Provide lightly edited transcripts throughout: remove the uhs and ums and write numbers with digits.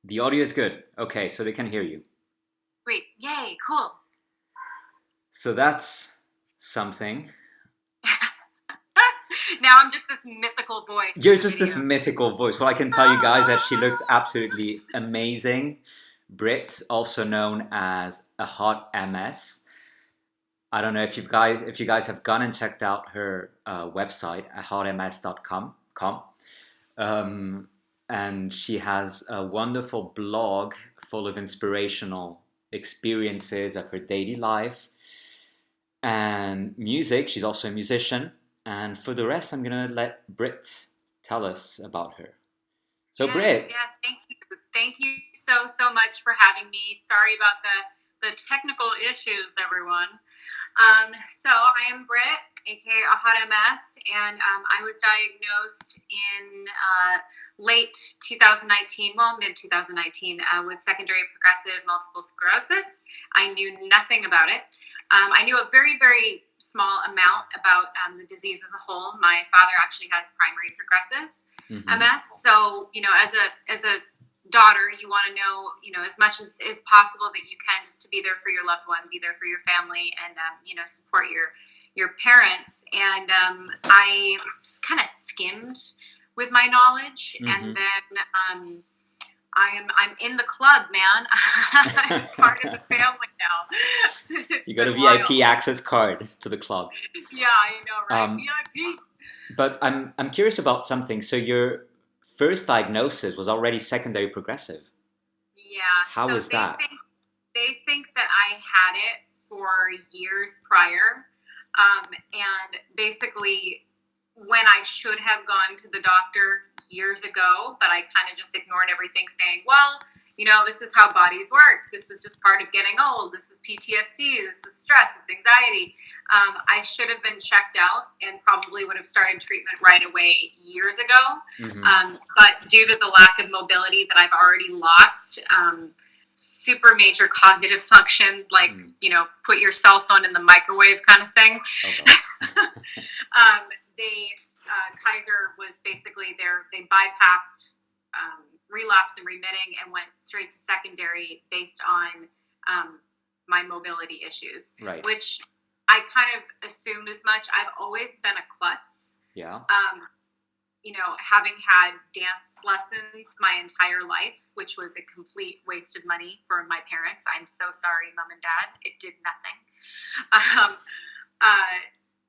The audio is good. Okay, so they can hear you. Sweet. Yay, cool. So that's something. Now I'm just this mythical voice in You're the just this video. mythical voice. Well, I can tell you guys that she looks absolutely amazing. Britt, also known as a hot MS. I don't know if you guys have gone and checked out her website at hotms.com. Um, and she has a wonderful blog full of inspirational experiences of her daily life and music. She's also a musician. And for the rest, I'm going to let Britt tell us about her. So, Yes, Britt, yes. Thank you. Thank you so much for having me. Sorry about the technical issues, everyone. So I am Britt, aka a hot MS, and I was diagnosed in late 2019, well, mid 2019, with secondary progressive multiple sclerosis. I knew nothing about it. I knew a very small amount about the disease as a whole. My father actually has primary progressive MS, so as a daughter, you want to know, as much as is possible that you can, just to be there for your loved one, be there for your family, and support your parents. And I just kind of skimmed with my knowledge, and then I'm in the club, man. I'm part of the family now. It's you got a been VIP wild. access card to the club. Yeah, I know, right? VIP. But I'm curious about something. So your first diagnosis was already secondary progressive. Yeah. How So is that? they think that I had it for years prior, and basically when I should have gone to the doctor years ago, but I kind of just ignored everything, saying, well, this is how bodies work. This is just part of getting old. This is PTSD. This is stress. It's anxiety. I should have been checked out and probably would have started treatment right away years ago. But due to the lack of mobility that I've already lost, super major cognitive function, like, put your cell phone in the microwave kind of thing. They Kaiser was basically there. They bypassed relapse and remitting and went straight to secondary based on my mobility issues, Right. which I kind of assumed as much. I've always been a klutz. Yeah. Having had dance lessons my entire life, which was a complete waste of money for my parents. I'm so sorry, mom and dad. It did nothing.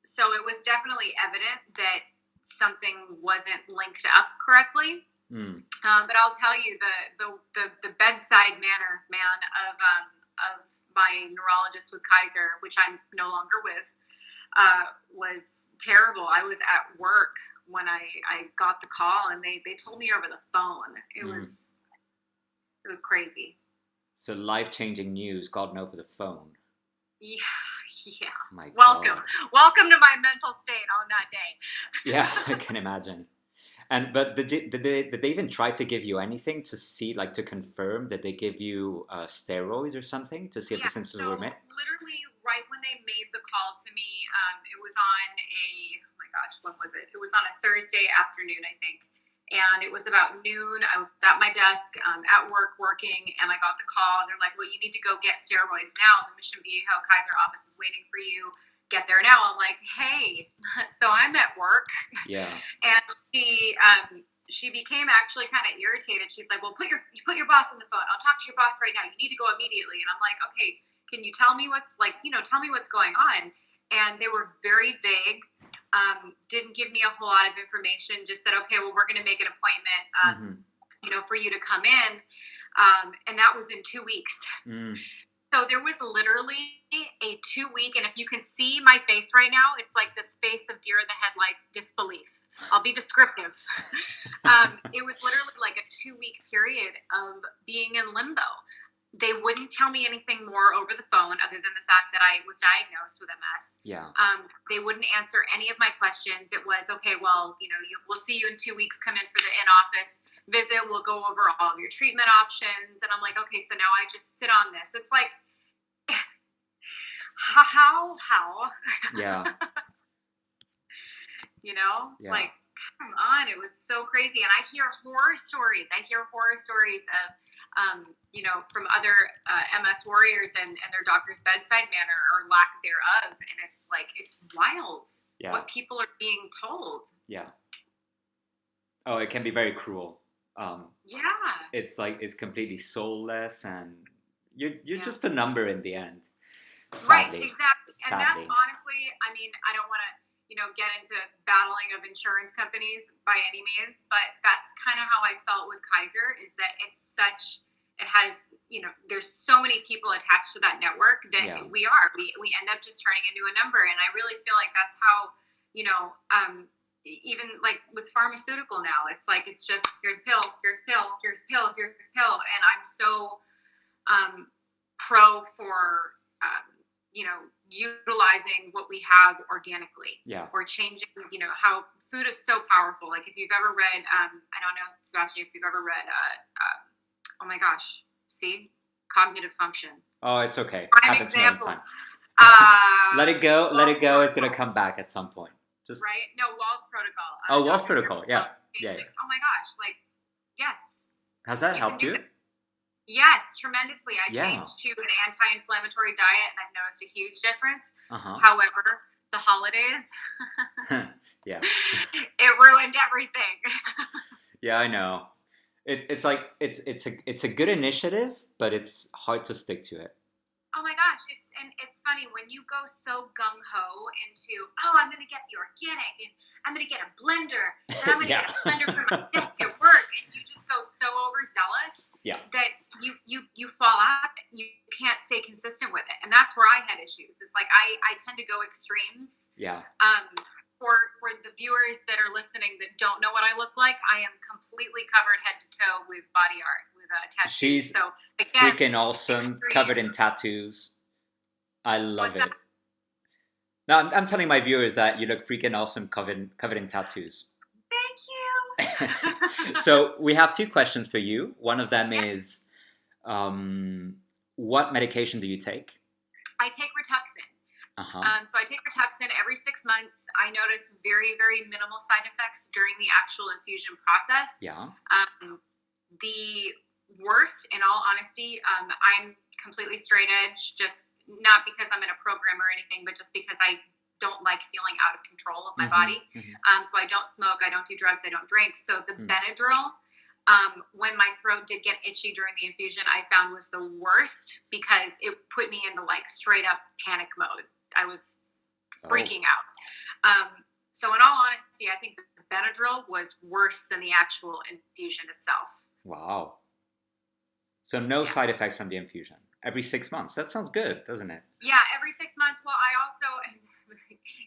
So it was definitely evident that something wasn't linked up correctly. But I'll tell you, the bedside manner, man, of my neurologist with Kaiser, which I'm no longer with, was terrible. I was at work when I got the call, and they told me over the phone. It was crazy. So life-changing news gotten over the phone. Yeah. My Welcome God. to my mental state on that day. Yeah, I can imagine. But did they even try to give you anything to see, like, to confirm that they give you steroids or something to see if the symptoms So were met? literally right when they made the call to me, it was on oh my gosh, when was it? It was on a Thursday afternoon, I think. And it was about noon. I was at my desk at work working, and I got the call. They're like, well, you need to go get steroids now. The Mission Viejo Kaiser office is waiting for you. Get there now. I'm like, hey, so I'm at work. Yeah. And she became actually kind of irritated. She's like, well, put your boss on the phone. I'll talk to your boss right now. You need to go immediately. And I'm like, okay, can you tell me what's going on? And they were very vague. Didn't give me a whole lot of information. Just said, okay, well, we're going to make an appointment, for you to come in. And that was in 2 weeks. So there was literally a 2 week, and if you can see my face right now, it's like this face of deer in the headlights disbelief. I'll be descriptive. It was literally like a 2 week period of being in limbo. They wouldn't tell me anything more over the phone other than the fact that I was diagnosed with MS. Yeah. They wouldn't answer any of my questions. It was, okay, well, we'll see you in 2 weeks. Come in for the in-office visit. We'll go over all of your treatment options. And I'm like, okay, so now I just sit on this. It's like, how? Yeah. Yeah. Like, come on. It was so crazy. And I hear horror stories. Of from other MS warriors and their doctor's bedside manner or lack thereof. And it's like, it's wild what people are being told. Yeah. Oh, it can be very cruel. It's like, it's completely soulless, and you're just a number in the end. Sadly. Right, exactly. And that's honestly, I mean, I don't want to, get into battling of insurance companies by any means, but that's kind of how I felt with Kaiser, is that it has, there's so many people attached to that network that we end up just turning into a number. And I really feel like that's how, even like with pharmaceutical now, it's like, it's just, here's a pill, here's a pill, here's a pill, here's a pill. And I'm so pro for, utilizing what we have organically, or changing, how food is so powerful. Like if you've ever read, I don't know, Sebastian, if you've ever read, oh my gosh, see, Cognitive Function. Oh, it's okay. Prime example. Let it go. Let it go. It's going to come back at some point. Just right? No, Wall's Protocol. Wall's Protocol. Yeah. Oh my gosh. Like, yes. Has that helped you? Yes, tremendously. I changed to an anti-inflammatory diet, and I've noticed a huge difference. However, the holidays, it ruined everything. Yeah, I know. It's like it's a good initiative, but it's hard to stick to it. Oh my gosh, it's funny when you go so gung ho into, I'm going to get the organic, and I'm going to get a blender, and I'm going to get a blender for my desk at work, and you just go so overzealous that you fall out. You can't stay consistent with it, and that's where I had issues. It's like I tend to go extremes. Yeah. For the viewers that are listening that don't know what I look like, I am completely covered head to toe with body art, with tattoos. She's freaking awesome, extreme. Covered in tattoos. I love it. Now, I'm telling my viewers that you look freaking awesome covered in tattoos. Thank you. So we have two questions for you. One of them is, what medication do you take? I take Rituxan. So I take Rituxan every 6 months. I notice very, very minimal side effects during the actual infusion process. Yeah. The worst, in all honesty, I'm completely straight edge, just not because I'm in a program or anything, but just because I don't like feeling out of control of my body. So I don't smoke, I don't do drugs, I don't drink. So the Benadryl, when my throat did get itchy during the infusion, I found was the worst because it put me into like straight up panic mode. I was freaking out. So in all honesty, I think the Benadryl was worse than the actual infusion itself. Wow. So no side effects from the infusion. Every 6 months. That sounds good, doesn't it? Yeah, every 6 months. Well, I also,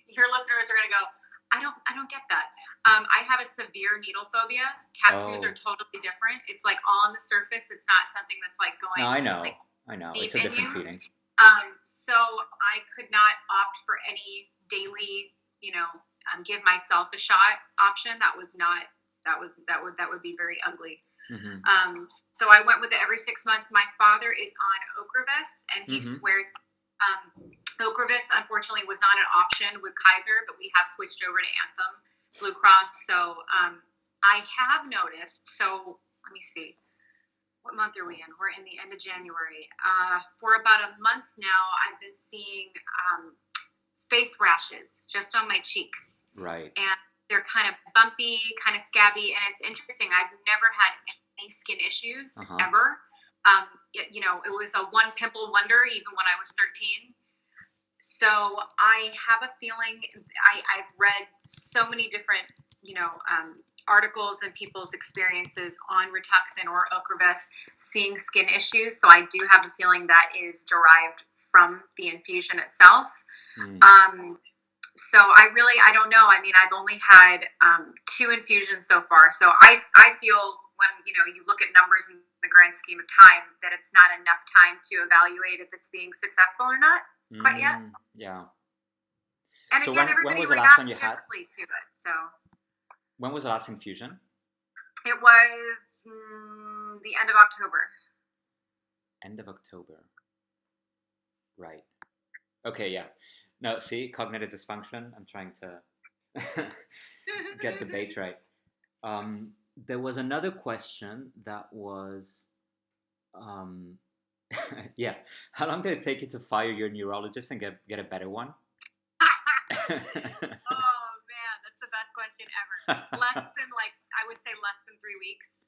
your listeners are going to go, I don't get that. I have a severe needle phobia. Tattoos are totally different. It's like all on the surface. It's not something that's like going. No, I know. Like, I know. It's a different feeling. So I could not opt for any daily, give myself a shot option. That would be very ugly. So I went with it every 6 months. My father is on Ocrevus, and he swears Ocrevus, unfortunately, was not an option with Kaiser, but we have switched over to Anthem Blue Cross. So I have noticed, so let me see. What month are we in? We're in the end of January. For about a month now, I've been seeing face rashes just on my cheeks. Right. And they're kind of bumpy, kind of scabby, and it's interesting. I've never had any skin issues ever. It was a one pimple wonder even when I was 13. So I have a feeling, I've read so many different, articles and people's experiences on Rituxan or Ocrevus seeing skin issues. So I do have a feeling that is derived from the infusion itself. So I don't know. I mean, I've only had 2 infusions so far. So I feel when, you look at numbers in the grand scheme of time that it's not enough time to evaluate if it's being successful or not quite yet. Yeah. And so again, when everybody was the last one you had? differently to it. So when was the last infusion? it was the end of October. End of October. Right. Okay, yeah. No, see, cognitive dysfunction. I'm trying to get the dates right. There was another question that was, Um, yeah. How long did it take you to fire your neurologist and get a better one? Oh man, that's the best question ever. Less than I would say less than 3 weeks.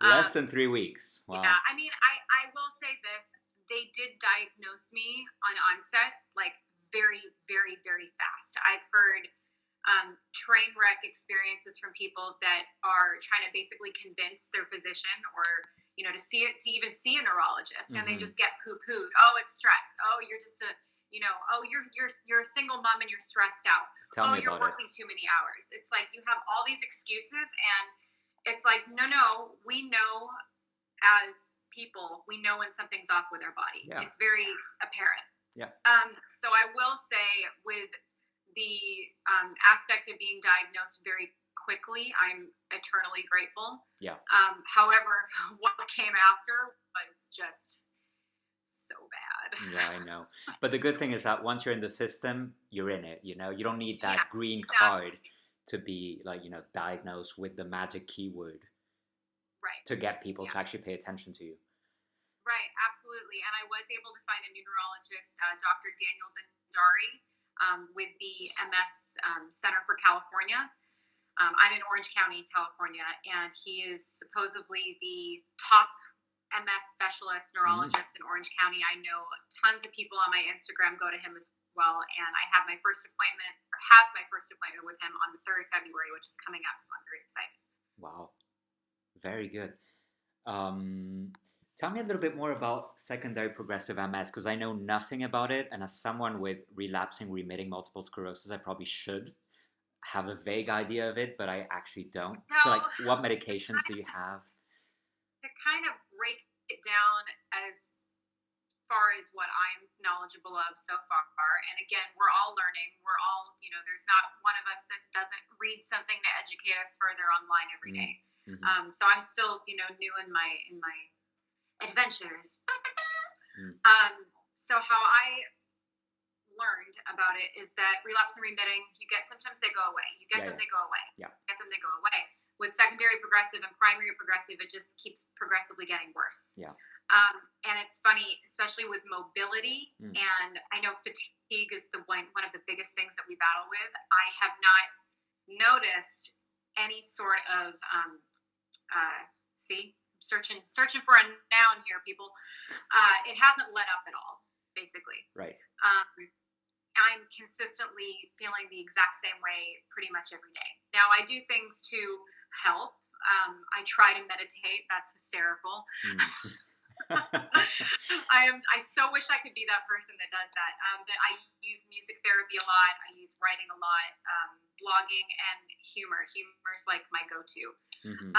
Less than 3 weeks. Yeah, Wow. I mean, I will say this: they did diagnose me on onset, like very, very, very fast. I've heard train wreck experiences from people that are trying to basically convince their physician or to even see a neurologist, and they Hmm. just get poo pooed. Oh, it's stress. Oh, you're just a oh, you're a single mom and you're stressed out. Tell Oh, me you're about it. working too many hours. It's like you have all these excuses, and it's like no, we know as people, we know when something's off with our body. Yeah. It's very apparent. Yeah. So I will say, with the aspect of being diagnosed very quickly, I'm eternally grateful. Yeah. However, what came after was just so bad. Yeah, I know. But the good thing is that once you're in the system, you're in it. You don't need Yeah, that green exactly. card to be diagnosed with the magic keyword Right. to get people Yeah. to actually pay attention to you. Right, absolutely. And I was able to find a new neurologist, Dr. Daniel Bendari, with the MS Center for California. I'm in Orange County, California, and he is supposedly the top MS specialist neurologist in Orange County. I know tons of people on my Instagram go to him as well, and I have my first appointment, or have my first appointment with him on the 3rd of February, which is coming up, so I'm very excited. Wow. Very good. Um, Tell me a little bit more about secondary progressive MS because I know nothing about it. And as someone with relapsing remitting multiple sclerosis, I probably should have a vague idea of it, but I actually don't. So, So, what medications do you have? to kind of break it down as far as what I'm knowledgeable of so far. And again, we're all learning. We're all, there's not one of us that doesn't read something to educate us further online every day. Mm-hmm. So I'm still, new in my adventures. Mm. So how I learned about it is that relapse and remitting, you get symptoms, they go away. You get them, they go away. Yeah. You get them, they go away. With secondary progressive and primary progressive, it just keeps progressively getting worse. Yeah. And it's funny, especially with mobility, and I know fatigue is one of the biggest things that we battle with. I have not noticed any sort of searching for a noun here, people. It hasn't let up at all, basically. Right. I'm consistently feeling the exact same way pretty much every day. Now, I do things to help. I try to meditate. That's hysterical. I so wish I could be that person that does that. But I use music therapy a lot. I use writing a lot, blogging, and humor. Humor is like my go-to. Mm-hmm.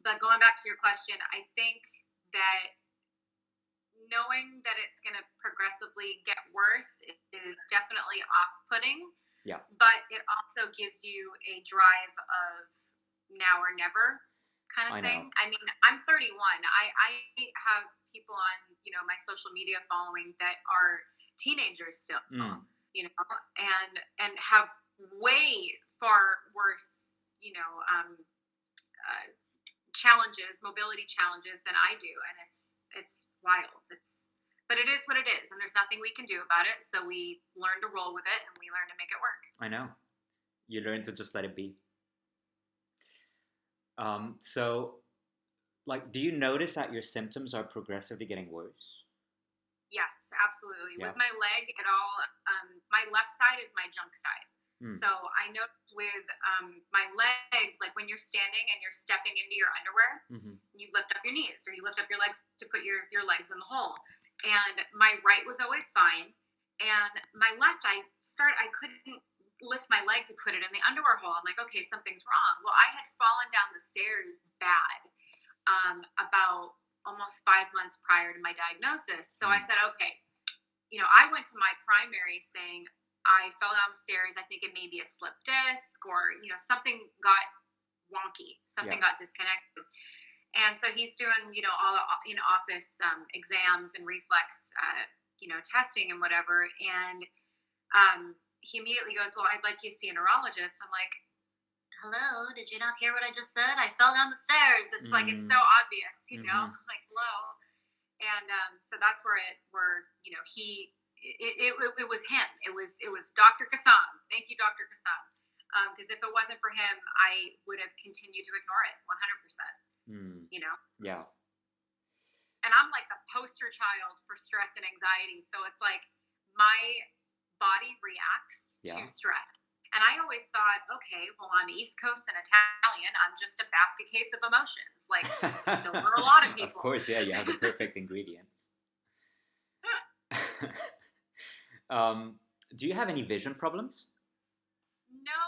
But going back to your question, I think that knowing that it's going to progressively get worse is definitely off-putting. Yeah. But it also gives you a drive of now or never kind of thing. I mean, I'm 31. I have people on, my social media following that are teenagers still, and have way far worse, mobility challenges than I do. And it's wild. But it is what it is, and there's nothing we can do about it. So we learn to roll with it, and we learn to make it work. I know. You learn to just let it be. So, do you notice that your symptoms are progressively getting worse? Yes, absolutely. Yeah. With my leg, my left side is my junk side. So I know with my leg, like when you're standing and you're stepping into your underwear, you lift up your knees or you lift up your legs to put your legs in the hole. And my right was always fine. And my left, I couldn't lift my leg to put it in the underwear hole. I'm like, okay, something's wrong. Well, I had fallen down the stairs bad about almost 5 months prior to my diagnosis. So I said, okay, I went to my primary saying, I fell down the stairs. I think it may be a slip disc or, something got wonky. Something got disconnected. And so he's doing, all the in-office exams and reflex, testing and whatever. And he immediately goes, well, I'd like you to see a neurologist. I'm like, hello, did you not hear what I just said? I fell down the stairs. It's like, it's so obvious, like, hello. And so that's where it was him. It was Dr. Kassam. Thank you, Dr. Kassam. Because if it wasn't for him, I would have continued to ignore it 100%. You know? Yeah. And I'm like the poster child for stress and anxiety. So it's like my body reacts to stress. And I always thought, okay, well, I'm East Coast and Italian. I'm just a basket case of emotions. Like, so are a lot of people. Of course, yeah, you have the perfect ingredients. Do you have any vision problems? No,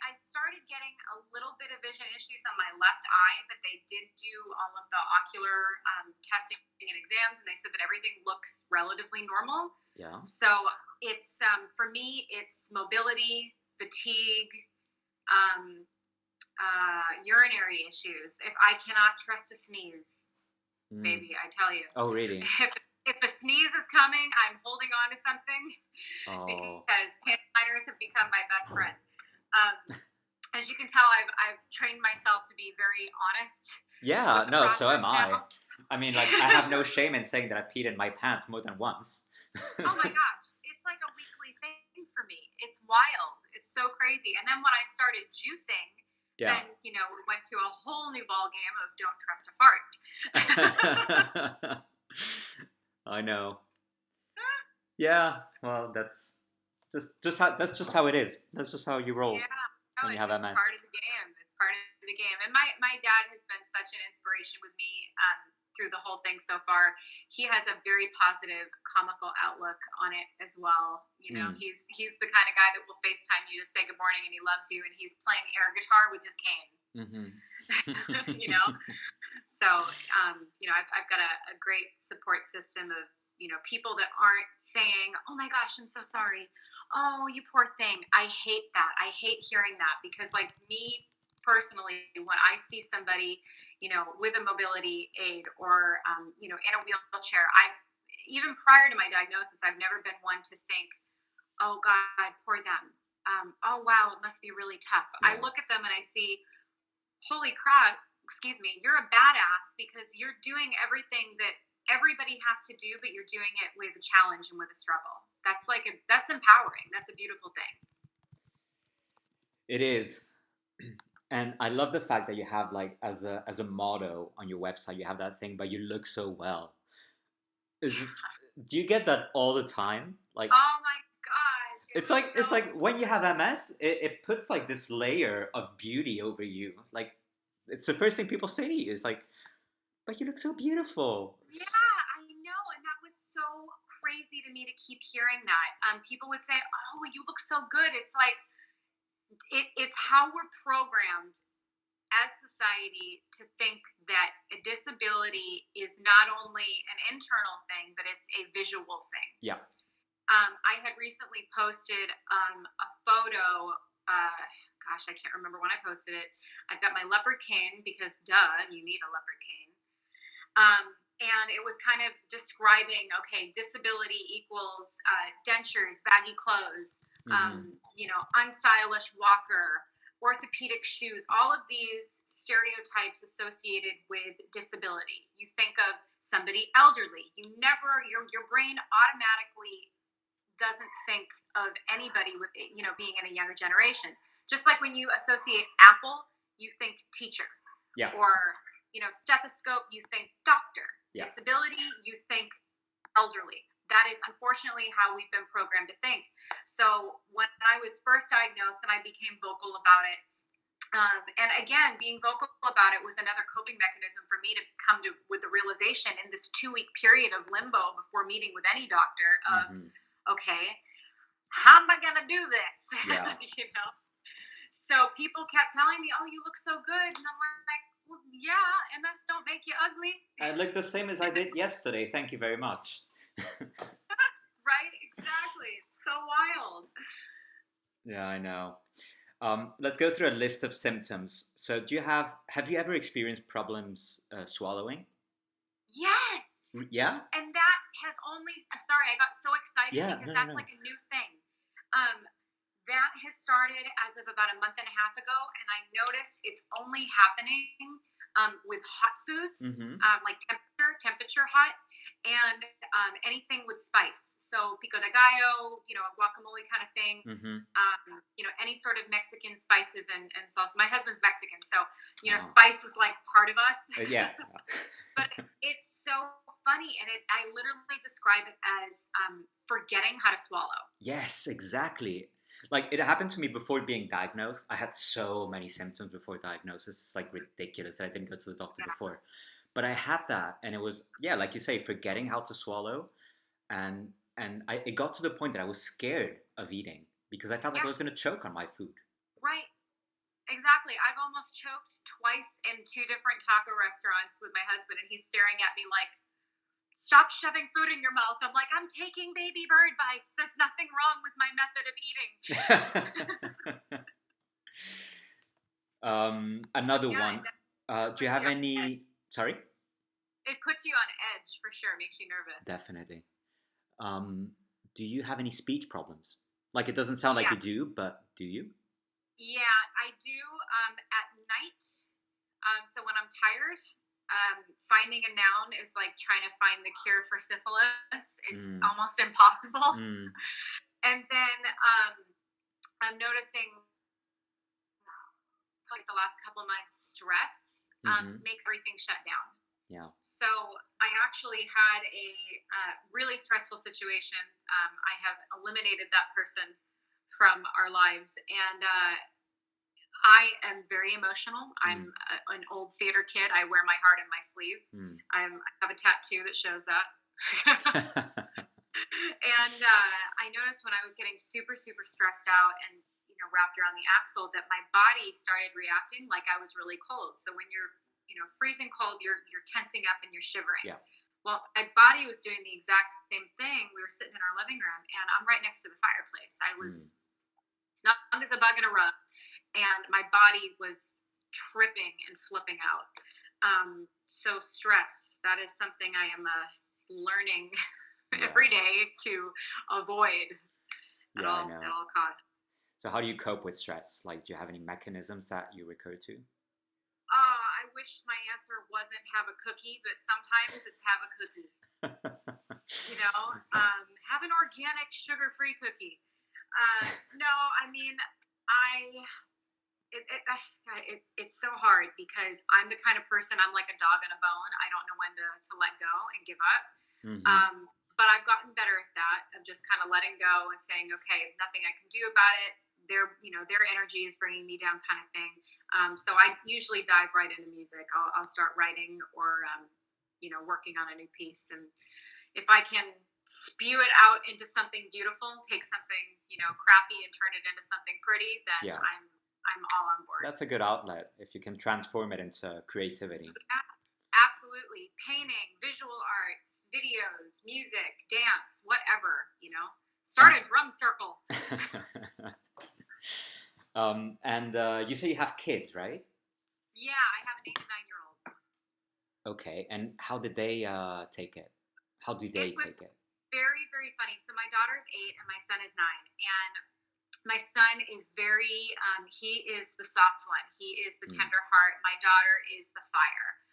I started getting a little bit of vision issues on my left eye, but they did do all of the ocular testing and exams, and they said that everything looks relatively normal. Yeah. So it's for me, it's mobility, fatigue, urinary issues. If I cannot trust a sneeze, baby, I tell you. Oh, really? If a sneeze is coming, I'm holding on to something because panliners have become my best friend. As you can tell, I've trained myself to be very honest. Yeah, no, so am I. Now. I mean, like, I have no shame in saying that I peed in my pants more than once. Oh my gosh, it's like a weekly thing for me. It's wild. It's so crazy. And then when I started juicing, then, we went to a whole new ball game of don't trust a fart. I know. Yeah, well, that's just how it is. That's just how you roll. Yeah, when you have it's MS. part of the game. It's part of the game. And my dad has been such an inspiration with me through the whole thing so far. He has a very positive, comical outlook on it as well. He's the kind of guy that will FaceTime you to say good morning and he loves you, and he's playing air guitar with his cane. So I've got a great support system of people that aren't saying, oh my gosh, I'm so sorry, oh you poor thing. I hate that. I hate hearing that, because like me personally, when I see somebody with a mobility aid or in a wheelchair, even prior to my diagnosis, I've never been one to think, oh God, poor them. Oh wow, it must be really tough. I look at them and I see, holy crap, excuse me, you're a badass, because you're doing everything that everybody has to do, but you're doing it with a challenge and with a struggle. That's empowering. That's a beautiful thing. It is. And I love the fact that you have, like, as a motto on your website, you have that thing, but you look so well. Do you get that all the time? Like, oh my gosh. It's like when you have MS, it puts like this layer of beauty over you. Like, it's the first thing people say to you. It's like, but you look so beautiful. Yeah, I know. And that was so crazy to me to keep hearing that. People would say, oh, you look so good. It's like, it's how we're programmed as society to think that a disability is not only an internal thing, but it's a visual thing. Yeah. I had recently posted a photo. Gosh, I can't remember when I posted it. I've got my leopard cane because, duh, you need a leopard cane. And it was kind of describing, okay, disability equals dentures, baggy clothes, unstylish walker, orthopedic shoes, all of these stereotypes associated with disability. You think of somebody elderly. Your brain automatically doesn't think of anybody with, being in a younger generation. Just like when you associate Apple, you think teacher. Yeah. Or, stethoscope, you think doctor. Yeah. Disability, you think elderly. That is unfortunately how we've been programmed to think. So when I was first diagnosed and I became vocal about it, and again, being vocal about it was another coping mechanism for me to come to with the realization in this 2-week period of limbo before meeting with any doctor of, okay, how am I going to do this? Yeah. So people kept telling me, oh, you look so good. And I'm like, well, yeah, MS don't make you ugly. I look the same as I did yesterday. Thank you very much. Right? Exactly. It's so wild. Yeah, I know. Let's go through a list of symptoms. So have you ever experienced problems swallowing? Yes. Yeah? And that has only, sorry, I got so excited because that's like a new thing. That has started as of about a month and a half ago, and I noticed it's only happening with hot foods, like temperature hot. and anything with spice. So pico de gallo, a guacamole kind of thing. Mm-hmm. Any sort of Mexican spices and salsa. My husband's Mexican, so Oh. spice is like part of us. Yeah. But it's so funny, and I literally describe it as forgetting how to swallow. Yes, exactly. Like it happened to me before being diagnosed. I had so many symptoms before diagnosis. It's like ridiculous that I didn't go to the doctor Yeah. before. But I had that, and it was, yeah, like you say, forgetting how to swallow, and it got to the point that I was scared of eating because I felt like I Yeah. was going to choke on my food. Right. Exactly. I've almost choked twice in 2 different taco restaurants with my husband, and he's staring at me like, stop shoving food in your mouth. I'm like, I'm taking baby bird bites. There's nothing wrong with my method of eating. Another Yeah, one. Do you puts have you on edge. any? Sorry? It puts you on edge for sure. Makes you nervous. Definitely. Do you have any speech problems? Like it doesn't sound like you Yes. do, but do you? Yeah, I do at night. So when I'm tired, finding a noun is like trying to find the cure for syphilis. It's almost impossible. And then I'm noticing like the last couple of months, stress makes everything shut down. Yeah. So I actually had a really stressful situation. I have eliminated that person from our lives, and I am very emotional. I'm an old theater kid. I wear my heart in my sleeve. I have a tattoo that shows that. And I noticed when I was getting super, super stressed out and wrapped around the axle that my body started reacting like I was really cold. So when you're freezing cold, you're tensing up and you're shivering. Yeah. Well, my body was doing the exact same thing. We were sitting in our living room, and I'm right next to the fireplace. I was snug as a bug in a rug, and my body was tripping and flipping out. So stress, that is something I am learning every day to avoid at all costs. So how do you cope with stress? Like, do you have any mechanisms that you recur to? I wish my answer wasn't have a cookie, but sometimes it's have a cookie. Have an organic sugar-free cookie. No, I mean, it's so hard because I'm the kind of person, I'm like a dog on a bone. I don't know when to let go and give up. But I've gotten better at that, of just kind of letting go and saying, okay, nothing I can do about it. Their energy is bringing me down, kind of thing. So I usually dive right into music. I'll start writing or, working on a new piece. And if I can spew it out into something beautiful, take something, crappy and turn it into something pretty, then I'm all on board. That's a good outlet if you can transform it into creativity. Yeah, absolutely. Painting, visual arts, videos, music, dance, whatever, Start a drum circle. And you say you have kids, right? Yeah, I have an 8 and 9-year-old. Okay, and how did they take it? How do they take it? Very, very funny. So my daughter's 8 and my son is 9. And my son is very, he is the soft one. He is the tender heart. My daughter is the fire.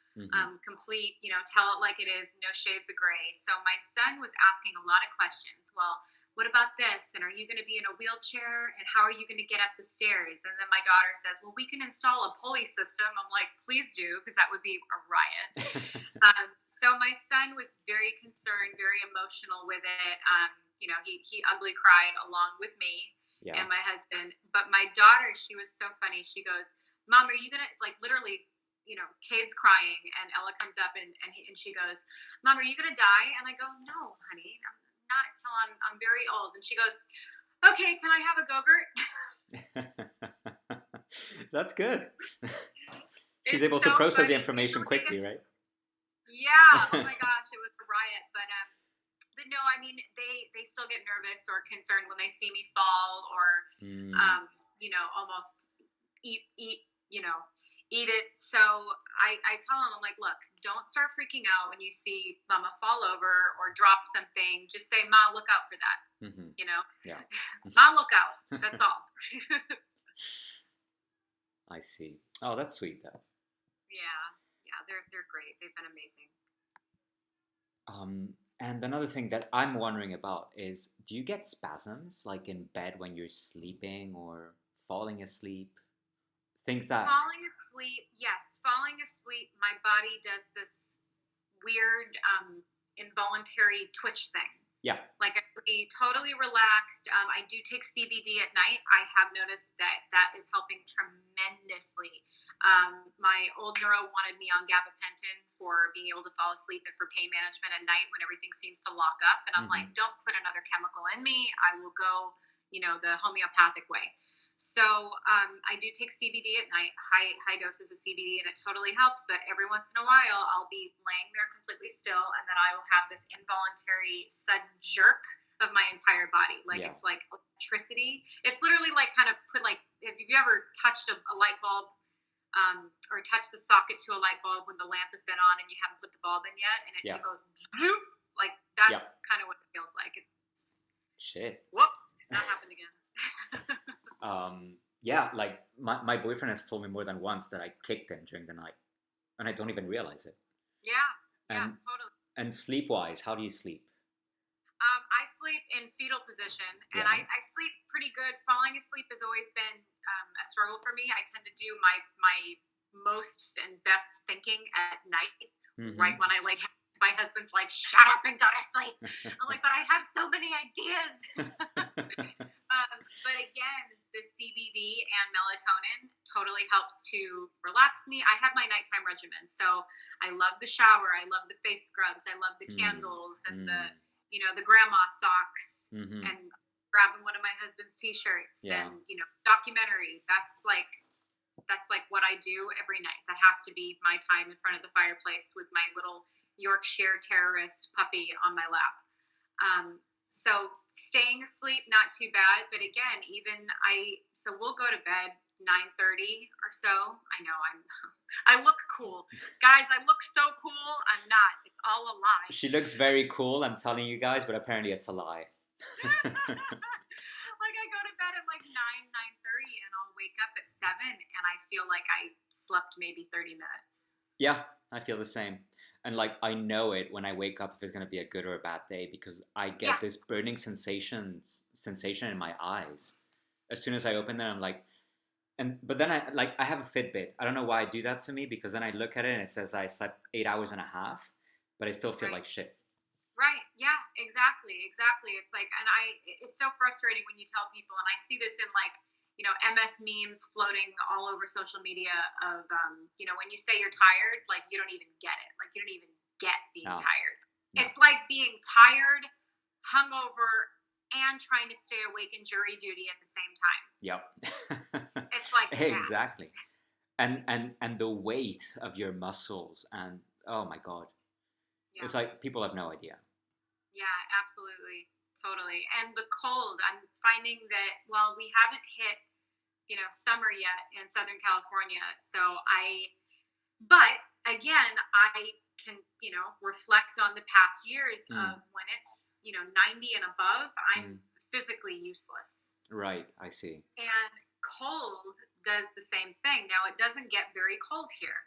Complete, tell it like it is, no shades of gray. So my son was asking a lot of questions. Well, what about this? And are you going to be in a wheelchair? And how are you going to get up the stairs? And then my daughter says, well, we can install a pulley system. I'm like, please do, because that would be a riot. So my son was very concerned, very emotional with it. He ugly cried along with me and my husband. But my daughter, she was so funny. She goes, Mom, are you going to, like, literally, Cade's crying, and Ella comes up and she goes, Mom, are you going to die? And I go, no, honey, I'm not until I'm very old. And she goes, okay, can I have a Go-Gurt? That's good. She's able to process the information quickly, right? Yeah. Oh my gosh, it was a riot. But no, I mean, they still get nervous or concerned when they see me fall or, almost eat it. So I tell them, I'm like, look, don't start freaking out when you see Mama fall over or drop something. Just say, Ma, look out for that. Yeah. Ma, look out. That's all. I see. Oh, that's sweet though. Yeah, they're great. They've been amazing. And another thing that I'm wondering about is, do you get spasms like in bed when you're sleeping or falling asleep? Things that, Falling asleep, yes, falling asleep, my body does this weird involuntary twitch thing. yeah. Like I be totally relaxed. I do take CBD at night. I have noticed that that is helping tremendously. My old neuro wanted me on gabapentin for being able to fall asleep and for pain management at night when everything seems to lock up. And I'm Hmm. like, don't put another chemical in me. I will go, the homeopathic way. So I do take CBD at night, high doses of CBD, and it totally helps. But every once in a while, I'll be laying there completely still, and then I will have this involuntary sudden jerk of my entire body, like Yeah. it's like electricity. It's literally like kind of put like if you ever touched a light bulb. Or touched the socket to a light bulb when the lamp has been on and you haven't put the bulb in yet, and Yeah. it goes zoop, like Yeah. that's kind of what it feels like. It's Shit. whoop, that happened again. Yeah, like my boyfriend has told me more than once that I kicked him during the night, and I don't even realize it. Yeah, yeah, And totally. and sleep wise, how do you sleep? I sleep in fetal position, and Yeah. I sleep pretty good. Falling asleep has always been a struggle for me. I tend to do my most and best thinking at night, right Mm-hmm. when I lay down. My husband's like, "Shut up and go to sleep." I'm like, "But I have so many ideas." But again, the CBD and melatonin totally helps to relax me. I have my nighttime regimen, so I love the shower. I love the face scrubs. I love the candles and the grandma socks Mm-hmm. and grabbing one of my husband's t-shirts Yeah. and documentary. That's like what I do every night. That has to be my time in front of the fireplace with my little Yorkshire terrorist puppy on my lap. So staying asleep, not too bad. But again, so we'll go to bed 9:30 or so. I know I look cool. Guys, I look so cool. I'm not. It's all a lie. She looks very cool, I'm telling you guys, but apparently it's a lie. Like I go to bed at like 9:30 and I'll wake up at 7 and I feel like I slept maybe 30 minutes. Yeah, I feel the same. And like I know it when I wake up if it's gonna be a good or a bad day because I Yeah. get this burning sensation in my eyes. As soon as I open them, I'm like, but then I have a Fitbit. I don't know why I do that to me because then I look at it and it says I slept 8 hours and a half, but I still feel Right. like shit. Right. Yeah, exactly. It's like, it's so frustrating when you tell people, and I see this in like, MS memes floating all over social media of, when you say you're tired, like you don't even get it. Like you don't even get being No, tired. no. It's like being tired, hungover, and trying to stay awake in jury duty at the same time. Yep. It's like that. Exactly. And the weight of your muscles and oh my god. Yeah. It's like people have no idea. Yeah, absolutely. Totally. And the cold, I'm finding that, well, we haven't hit, summer yet in Southern California. But again, I can, reflect on the past years of when it's, 90 and above, I'm physically useless. Right, I see. And cold does the same thing. Now, it doesn't get very cold here.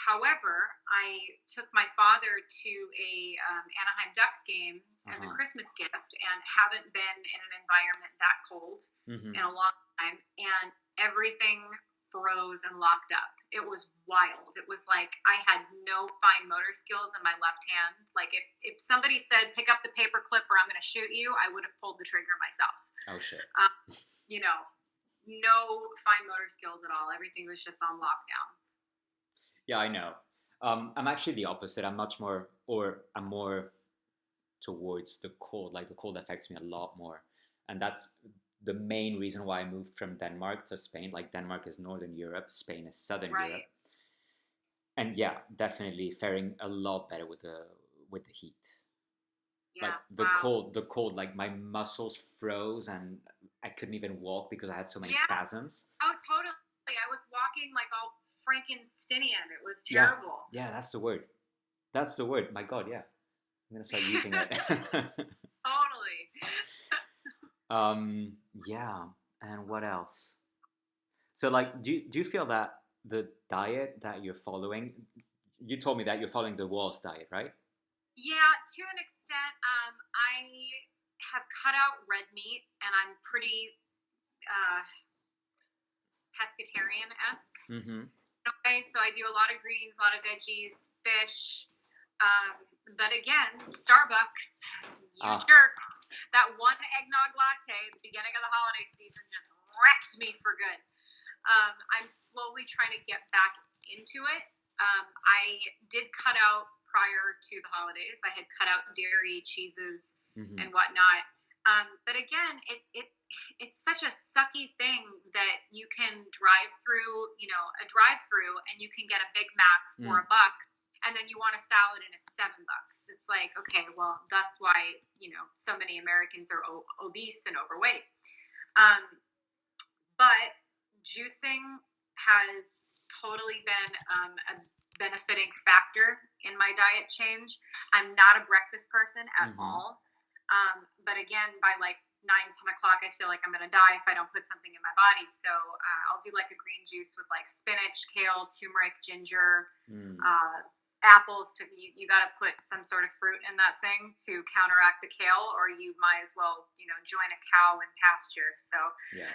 However, I took my father to a Anaheim Ducks game as a Christmas gift and haven't been in an environment that cold in a long time. And everything froze and locked up. It was wild. It was like I had no fine motor skills in my left hand. Like if somebody said, pick up the paper clip or I'm going to shoot you, I would have pulled the trigger myself. Oh, shit. No fine motor skills at all. Everything was just on lockdown. Yeah, I know. I'm actually the opposite. I'm more towards the cold. Like the cold affects me a lot more, and that's the main reason why I moved from Denmark to Spain. Like Denmark is Northern Europe, Spain is Southern Europe, and yeah, definitely faring a lot better with the heat. Yeah, Like the cold. Like my muscles froze, and I couldn't even walk because I had so many spasms. Oh, totally. I was walking like all Frankensteinian. It was terrible. Yeah, that's the word. That's the word. My God, yeah. I'm gonna start using it. Totally. Yeah. And what else? So, like, do you feel that the diet that you're following? You told me that you're following the Walls diet, right? Yeah, to an extent. I have cut out red meat, and I'm pretty uh, pescatarian-esque. Mm-hmm. Okay, so I do a lot of greens, a lot of veggies, fish. Um, but again, Starbucks, you Ah, jerks. That one eggnog latte at the beginning of the holiday season just wrecked me for good. I'm slowly trying to get back into it. I did cut out prior to the holidays. I had cut out dairy, cheeses, mm-hmm. and whatnot. But again, it's such a sucky thing that you can drive through, a drive through, and you can get a Big Mac for Mm. $1, and then you want a salad and it's $7. It's like, okay, well, that's why so many Americans are obese and overweight. But juicing has totally been a benefiting factor in my diet change. I'm not a breakfast person at Mm-hmm. all. But again, by like 9, 10 o'clock, I feel like I'm going to die if I don't put something in my body. So I'll do like a green juice with like spinach, kale, turmeric, ginger, Mm. apples. You got to put some sort of fruit in that thing to counteract the kale, or you might as well, join a cow in pasture. So Yeah.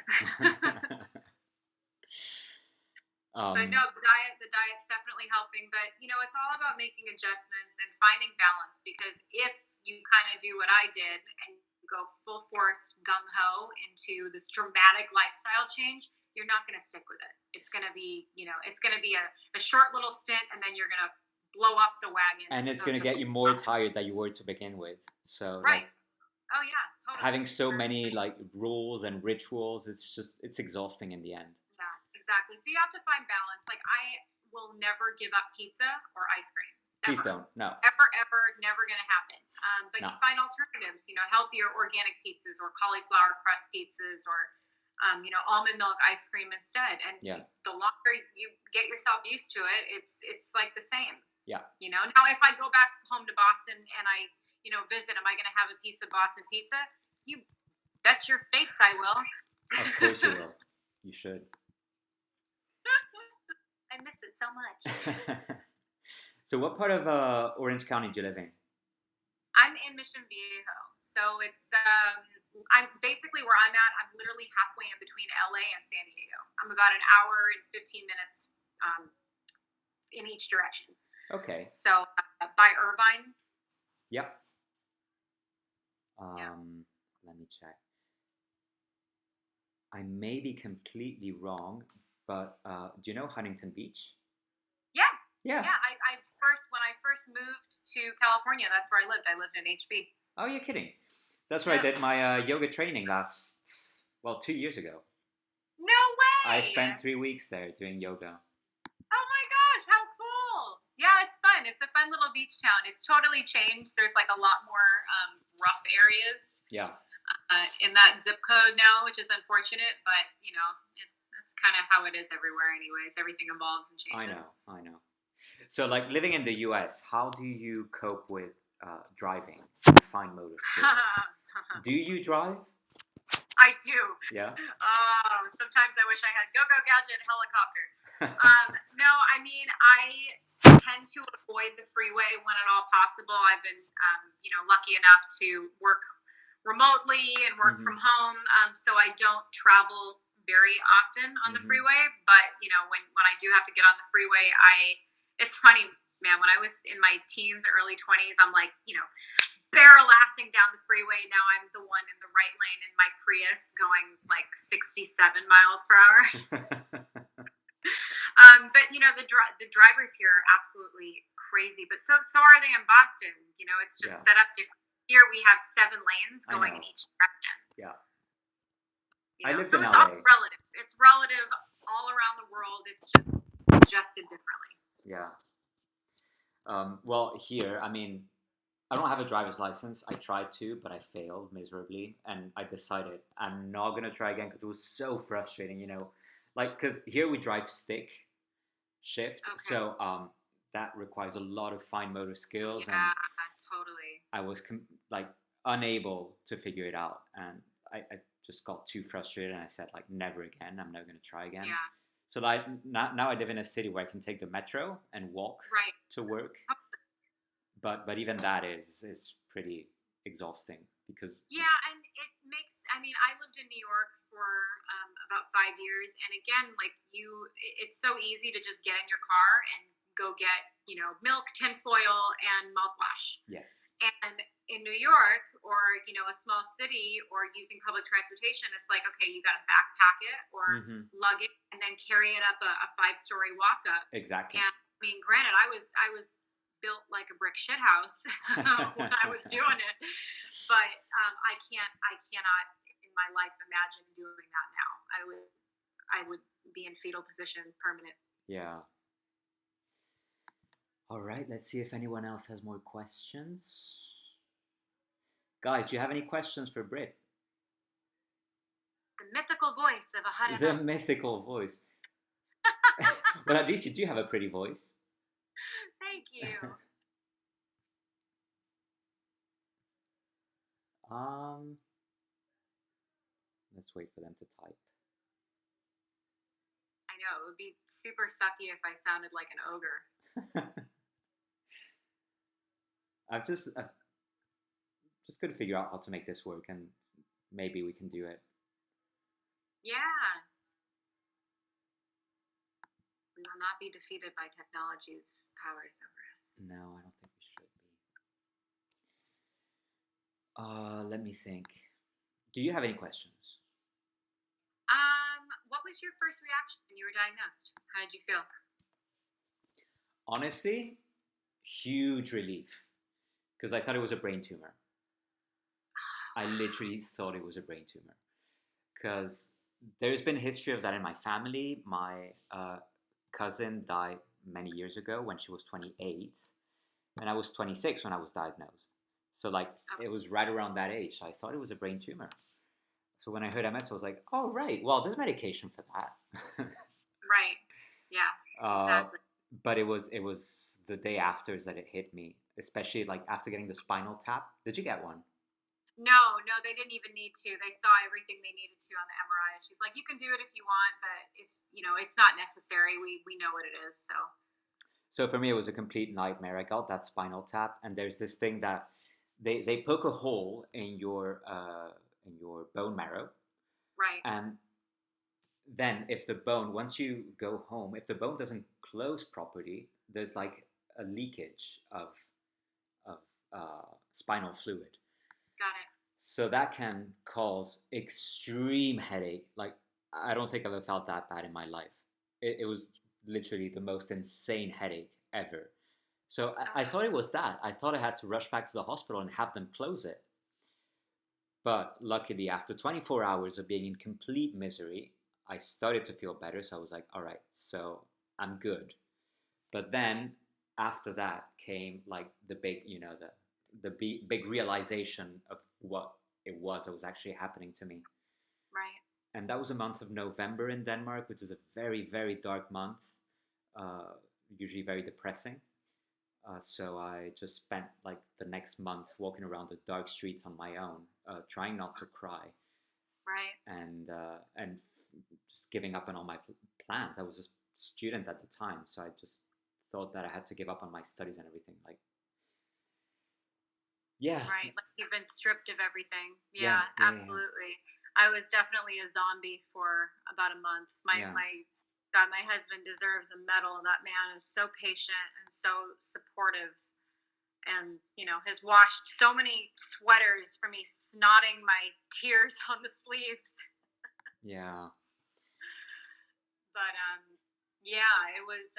But no, the diet's definitely helping. But it's all about making adjustments and finding balance. Because if you kind of do what I did and go full force gung ho into this dramatic lifestyle change, you're not going to stick with it. It's going to be, it's going to be a short little stint, and then you're going to blow up the wagon. And it's going to get you more tired than you were to begin with. So, right. like, Oh yeah, totally. having so many like rules and rituals, it's exhausting in the end. Yeah, exactly. So you have to find balance. Like, I will never give up pizza or ice cream. Please don't. No. Ever, never going to happen. But No. you find alternatives, healthier organic pizzas or cauliflower crust pizzas or, almond milk ice cream instead. And the longer you get yourself used to it, it's like the same. Yeah. Now if I go back home to Boston and I, visit, am I going to have a piece of Boston pizza? You bet your face I will. Of course you will. You should. I miss it so much. So what part of Orange County do you live in? I'm in Mission Viejo. So it's, I'm basically where I'm at. I'm literally halfway in between LA and San Diego. I'm about an hour and 15 minutes in each direction. Okay. So by Irvine. Yep. Yeah. Let me check. I may be completely wrong, but do you know Huntington Beach? Yeah. Yeah. Yeah. When I first moved to California, that's where I lived. I lived in HB. Oh, you're kidding. That's where I did my yoga training 2 years ago. No way! I spent 3 weeks there doing yoga. Oh my gosh, how cool! Yeah, it's fun. It's a fun little beach town. It's totally changed. There's like a lot more rough areas. Yeah. In that zip code now, which is unfortunate, but that's kind of how it is everywhere anyways. Everything evolves and changes. I know. So, like, living in the US, how do you cope with driving? Fine motor skills. Do you drive? I do. Yeah. Oh, sometimes I wish I had go-go gadget helicopter. No, I mean, I tend to avoid the freeway when at all possible. I've been, lucky enough to work remotely and work from home, so I don't travel very often on the freeway. But when I do have to get on the freeway, it's funny, man. When I was in my teens, early 20s, I'm like, barrel assing down the freeway. Now I'm the one in the right lane in my Prius going like 67 miles per hour. But the drivers here are absolutely crazy. But so are they in Boston. It's just set up different. Here we have 7 lanes going in each direction. Yeah. So it's all relative. It's relative all around the world. It's just adjusted differently. Yeah. Well, here, I mean, I don't have a driver's license. I tried to, but I failed miserably, and I decided I'm not gonna try again because it was so frustrating. Like, because here we drive stick shift, so that requires a lot of fine motor skills, and totally. I was unable to figure it out, and I just got too frustrated, and I said like, never again. I'm never gonna try again. Yeah. So now I live in a city where I can take the metro and walk to work. but even that is pretty exhausting because Yeah, and it makes, I mean, I lived in New York for about 5 years. And again, like it's so easy to just get in your car and go get, milk, tinfoil, and mouthwash. yes, And in New York or, a small city or using public transportation, it's like, okay, you got to backpack it or hmm, lug it and then carry it up a 5-story walk up. exactly. And I mean, granted, I was built like a brick shit house when I was doing it, but I cannot in my life imagine doing that now. I would be in fetal position permanent. Yeah. All right, let's see if anyone else has more questions. Guys, do you have any questions for Britt? The mythical voice of a hot The MS. mythical voice. Well, at least you do have a pretty voice. Thank you. Um, let's wait for them to type. I know it would be super sucky if I sounded like an ogre. I've just got to figure out how to make this work, and maybe we can do it. Yeah. We will not be defeated by technology's powers over us. No, I don't think we should be. Let me think. Do you have any questions? What was your first reaction when you were diagnosed? How did you feel? Honestly, huge relief because I thought it was a brain tumor. I literally thought it was a brain tumor because there's been a history of that in my family. My cousin died many years ago when she was 28, and I was 26 when I was diagnosed. So like it was right around that age. So I thought it was a brain tumor. So when I heard MS, I was like, "Oh right, well there's medication for that." Right. Yeah. Exactly. But it was the day after that it hit me, especially like after getting the spinal tap. Did you get one? No, no, they didn't even need to. They saw everything they needed to on the MRI. She's like, you can do it if you want, but if it's not necessary. We know what it is. So So for me, it was a complete nightmare. I got that spinal tap, and there's this thing that they poke a hole in your bone marrow, right. and then if the bone, once you go home, if the bone doesn't close properly, there's like a leakage of spinal fluid. Got it. So that can cause extreme headache. Like I don't think I've ever felt that bad in my life. It was literally the most insane headache ever. So I thought it was that. I thought I had to rush back to the hospital and have them close it. But luckily, after 24 hours of being in complete misery, I started to feel better. So I was like, all right, so I'm good. But then after that came like the big, big realization of what it was actually happening to me. Right. And that was a month of November in Denmark, which is a very, very dark month, uh, usually very depressing. So I just spent like the next month walking around the dark streets on my own, trying not to cry, Right. and just giving up on all my plans. I was a student at the time, so I just thought that I had to give up on my studies and everything. Like, yeah, Right. Like you've been stripped of everything. yeah, Yeah, yeah, absolutely. I was definitely a zombie for about a month. My yeah, my God, my husband deserves a medal. That man is so patient and so supportive and, has washed so many sweaters for me snotting my tears on the sleeves. yeah, But yeah, it was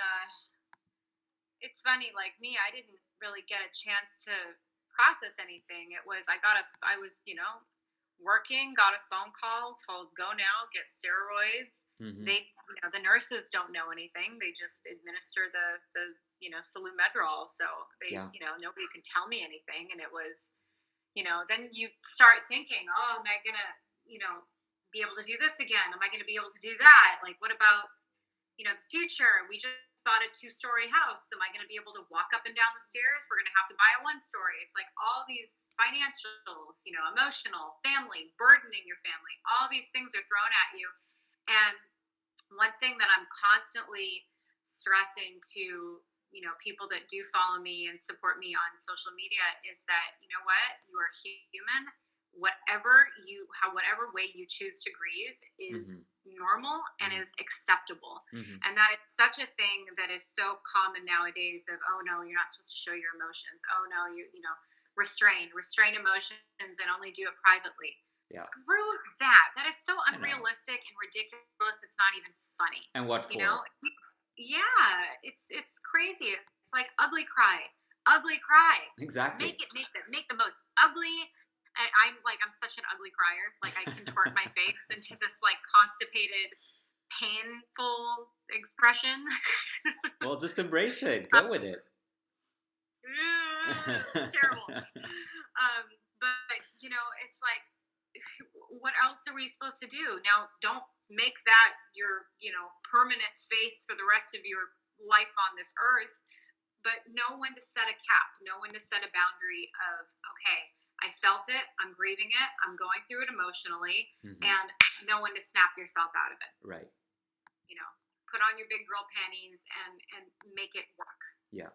it's funny, like me, I didn't really get a chance to process anything. I was, working, got a phone call, told go now, get steroids. hmm, They, the nurses don't know anything. They just administer the salumedrol. So they, yeah, nobody could tell me anything. And it was, then you start thinking, oh, am I gonna, be able to do this again? Am I gonna be able to do that? Like, what about, the future? We just bought a 2-story house. Am I going to be able to walk up and down the stairs? We're going to have to buy a 1-story. It's like all these financials, emotional, family, burdening your family. All these things are thrown at you. And one thing that I'm constantly stressing to, people that do follow me and support me on social media is that, you know what, you are human. Whatever way you choose to grieve is normal and is acceptable. And that is such a thing that is so common nowadays of, oh no, you're not supposed to show your emotions. Oh no, restrain emotions and only do it privately. Yeah. Screw that. That is so unrealistic and ridiculous. It's not even funny. And what for? Yeah, it's crazy. It's like ugly cry. Exactly. Make the most ugly. I'm such an ugly crier. Like I contort my face into this like constipated, painful expression. Well, just embrace it. Go with it. It's terrible. But it's like, what else are we supposed to do? Now, don't make that your, permanent face for the rest of your life on this earth, but know when to set a cap, know when to set a boundary of, okay, I felt it, I'm grieving it, I'm going through it emotionally, and know when to snap yourself out of it. Right. Put on your big girl panties and make it work. Yeah,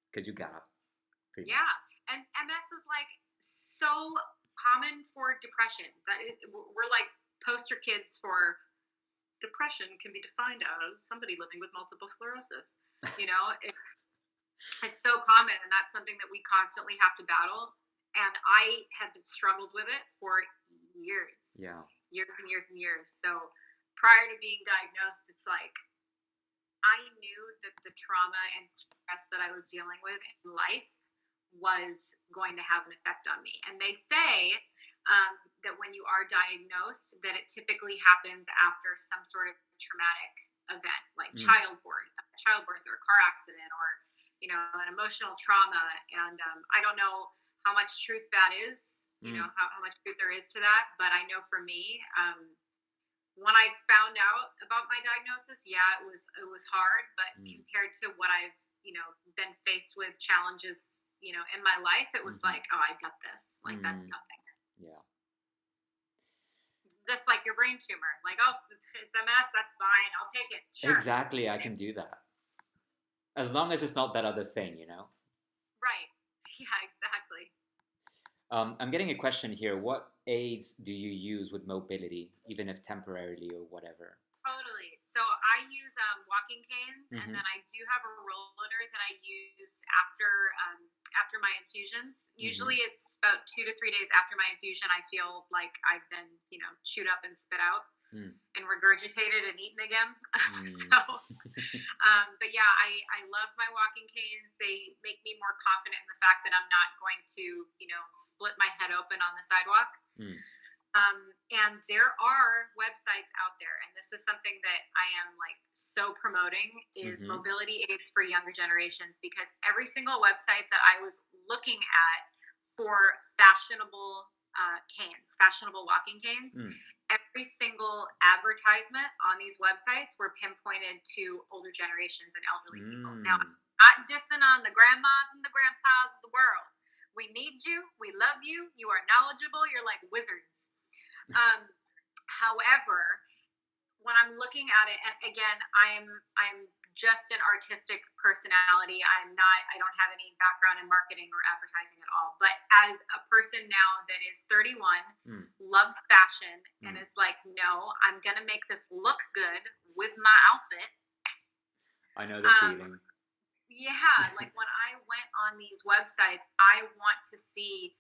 because you gotta. Yeah, and MS is like so common for depression that we're like poster kids for depression can be defined as somebody living with multiple sclerosis. It's so common, and that's something that we constantly have to battle. And I have been struggled with it for years. Yeah. Years and years and years. So prior to being diagnosed, it's like I knew that the trauma and stress that I was dealing with in life was going to have an effect on me. And they say that when you are diagnosed, that it typically happens after some sort of traumatic event, like childbirth or a car accident, or an emotional trauma. And I don't know how much truth that is, how much truth there is to that. But I know for me, when I found out about my diagnosis, it was hard, but compared to what I've, been faced with challenges, in my life, it was like, oh, I got this. Like, that's nothing. Yeah. Just like your brain tumor. Like, oh, it's MS, that's fine. I'll take it. Sure. Exactly. I can do that. As long as it's not that other thing, Right. Yeah, exactly. I'm getting a question here. What aids do you use with mobility, even if temporarily or whatever? Totally. So I use walking canes, and then I do have a rollator that I use after my infusions. Usually it's about 2 to 3 days after my infusion. I feel like I've been, chewed up and spit out and regurgitated and eaten again. But yeah, I love my walking canes. They make me more confident in the fact that I'm not going to, split my head open on the sidewalk. And there are websites out there, and this is something that I am like so promoting is mobility aids for younger generations, because every single website that I was looking at for fashionable fashionable walking canes, every single advertisement on these websites were pinpointed to older generations and elderly people. Now, not dissing on the grandmas and the grandpas of the world. We need you. We love you. You are knowledgeable. You're like wizards. However, when I'm looking at it, and again, I'm just an artistic personality. I don't have any background in marketing or advertising at all. But as a person now that is 31, loves fashion, and is like, no, I'm going to make this look good with my outfit. I know the feeling. Yeah, like when I went on these websites, I want to see,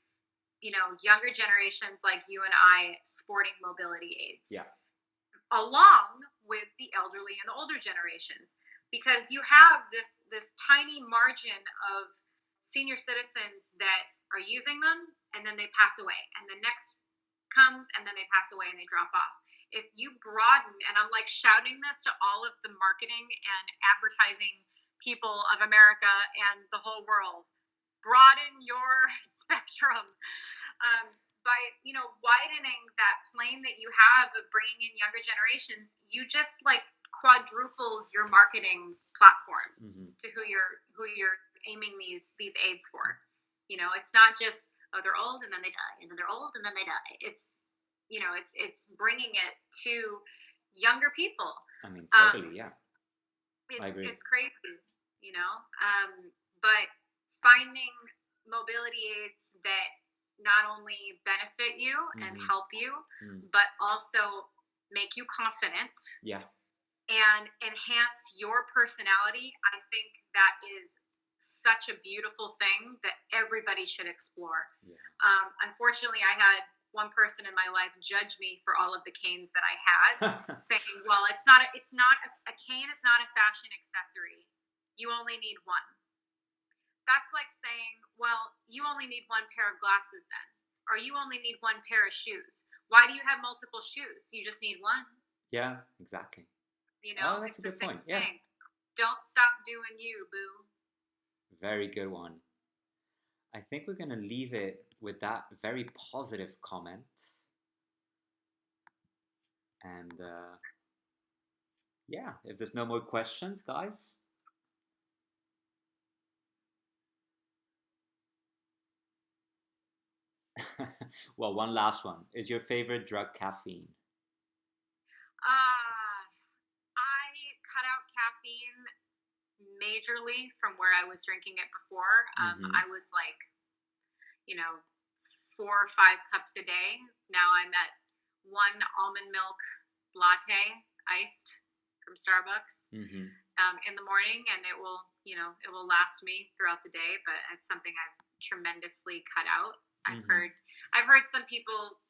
younger generations like you and I sporting mobility aids. Yeah. Along with the elderly and the older generations, because you have this tiny margin of senior citizens that are using them, and then they pass away, and the next comes, and then they pass away and they drop off. If you broaden, and I'm like shouting this to all of the marketing and advertising people of America and the whole world, broaden your spectrum by widening that plane that you have of bringing in younger generations. You just like quadrupled your marketing platform to who you're aiming these aids for. It's not just, oh, they're old and then they die, and then they're old and then they die. It's it's bringing it to younger people. I mean, totally, yeah. It's crazy. you know. But finding mobility aids that not only benefit you and Mm-hmm. help you, Mm. but also make you confident Yeah. and enhance your personality, I think that is such a beautiful thing that everybody should explore. Yeah. Unfortunately, I had one person in my life judge me for all of the canes that I had, saying, "Well, a cane is not a fashion accessory. You only need one." That's like saying, "Well, you only need one pair of glasses then, or you only need one pair of shoes. Why do you have multiple shoes? You just need one." Yeah, exactly. You Oh, know, that's it's a the good same point. Yeah. thing. Don't stop doing you, boo. Very good one. I think we're going to leave it with that very positive comment. And yeah, if there's no more questions, guys. Well, one last one. Is your favorite drug caffeine? Uh, I cut out caffeine majorly from where I was drinking it before. Mm-hmm. I was like, you know, 4 or 5 cups a day. Now I'm at one almond milk latte iced from Starbucks Mm-hmm. in the morning, and it will last me throughout the day. But it's something I've tremendously cut out. I've Mm-hmm. heard I've heard some people,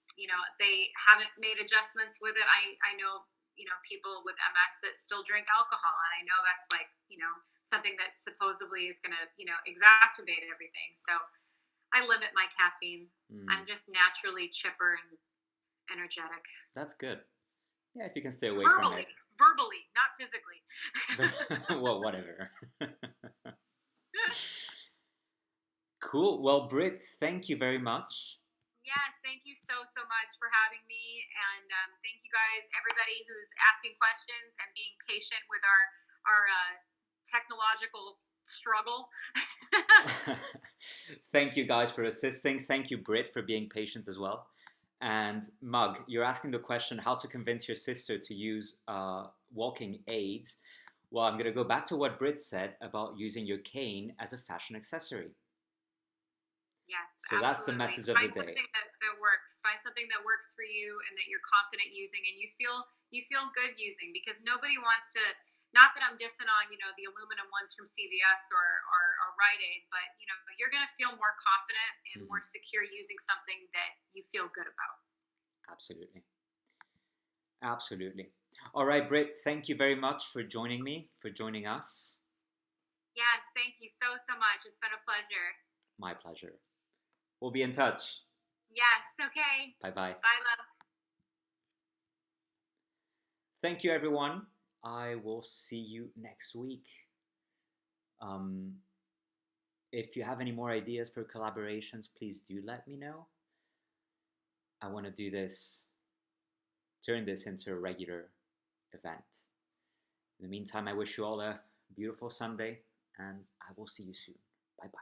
they haven't made adjustments with it. I know, people with MS that still drink alcohol, and I know that's like, something that supposedly is going to, exacerbate everything. So I limit my caffeine. Mm. I'm just naturally chipper and energetic. That's good. Yeah, if you can stay away from Verbally, it. verbally, not physically. Well, whatever. Cool. Well, Britt, thank you very much. Yes, thank you so, so much for having me. And thank you guys, everybody who's asking questions and being patient with our technological struggle. Thank you guys for assisting. Thank you, Britt, for being patient as well. And Mug, you're asking the question how to convince your sister to use walking aids. Well, I'm going to go back to what Britt said about using your cane as a fashion accessory. Yes, So that's the absolutely. message of the Find day. something that works. Find something that works for you and that you're confident using and you feel good using, because nobody wants to, not that I'm dissing on, the aluminum ones from CVS or Rite Aid, but you're gonna feel more confident and Mhm. more secure using something that you feel good about. Absolutely. Absolutely. All right, Britt, thank you very much for joining me, for joining us. Yes, thank you so so much. It's been a pleasure. My pleasure. We'll be in touch. Yes, okay. Bye bye. Bye, love. Thank you, everyone. I will see you next week. Um, if you have any more ideas for collaborations, please do let me know. I want to do this, turn this into a regular event. In the meantime, I wish you all a beautiful Sunday, and I will see you soon. Bye bye.